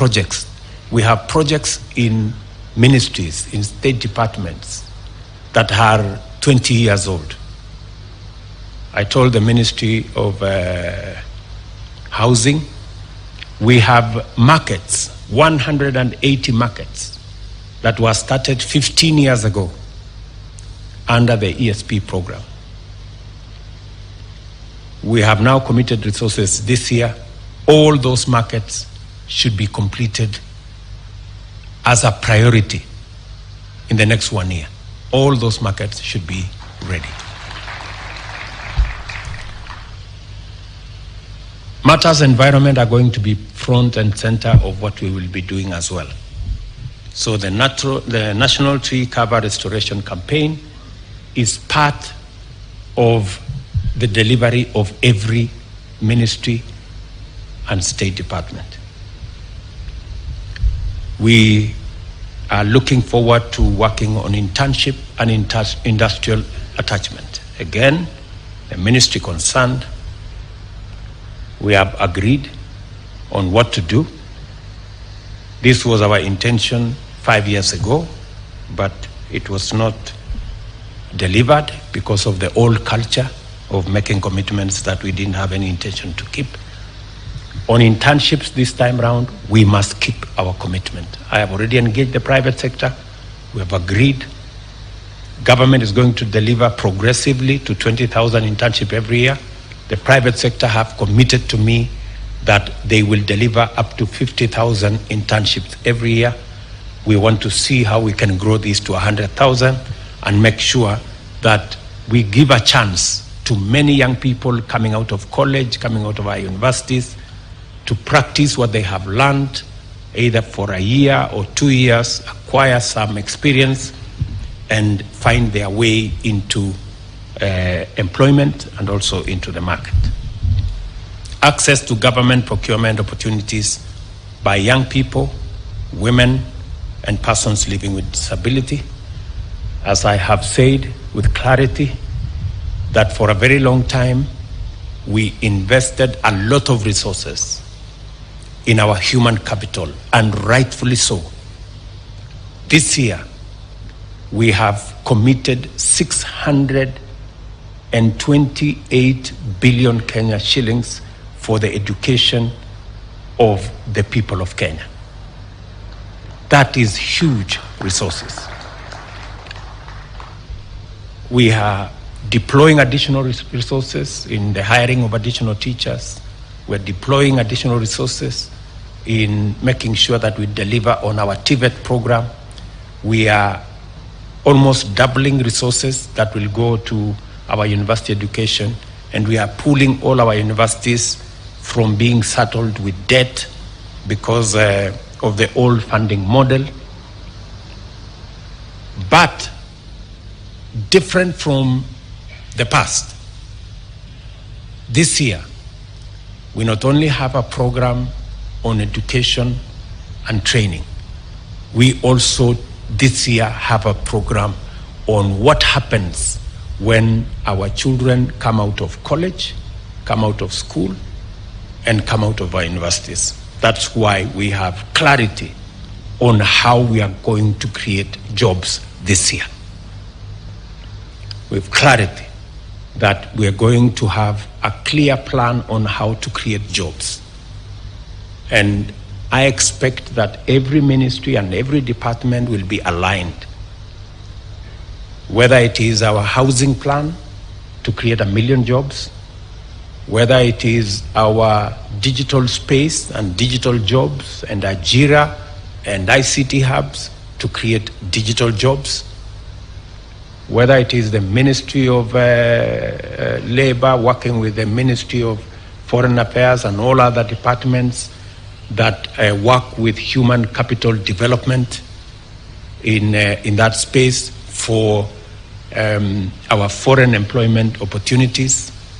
projects. We have projects in ministries, in state departments that are 20 years old. I told the Ministry of Housing, we have markets, 180 markets that were started 15 years ago under the ESP program. We have now committed resources this year. All those markets should be completed as a priority in the next 1 year. All those markets should be ready. Matters environment are going to be front and center of what we will be doing as well. So the National Tree Cover Restoration Campaign is part of the delivery of every ministry and state department. We are looking forward to working on internship and industrial attachment. Again, the ministry concerned, we have agreed on what to do. This was our intention 5 years ago, but it was not delivered because of the old culture of making commitments that we didn't have any intention to keep. On internships this time round, we must keep our commitment. I have already engaged the private sector. We have agreed. Government is going to deliver progressively to 20,000 internship every year. The private sector have committed to me that they will deliver up to 50,000 internships every year. We want to see how we can grow this to 100,000 and make sure that we give a chance to many young people coming out of college, coming out of our universities, to practice what they have learned, either for a year or 2 years, acquire some experience, and find their way into employment and also into the market. Access to government procurement opportunities by young people, women, and persons living with disability. As I have said with clarity, that for a very long time, we invested a lot of resources in our human capital, and rightfully so. This year, we have committed 628 billion Kenya shillings for the education of the people of Kenya. That is huge resources. We are deploying additional resources in the hiring of additional teachers. We're deploying additional resources in making sure that we deliver on our TVET program. We are almost doubling resources that will go to our university education, and we are pulling all our universities from being saddled with debt because of the old funding model. But different from the past, this year, we not only have a program on education and training, we also this year have a program on what happens when our children come out of college, come out of school, and come out of our universities. That's why we have clarity on how we are going to create jobs this year. We have clarity that we are going to have a clear plan on how to create jobs. And I expect that every ministry and every department will be aligned. Whether it is our housing plan to create 1 million jobs, whether it is our digital space and digital jobs and Ajira and ICT hubs to create digital jobs, whether it is the Ministry of Labor working with the Ministry of Foreign Affairs and all other departments that work with human capital development in that space for our foreign employment opportunities.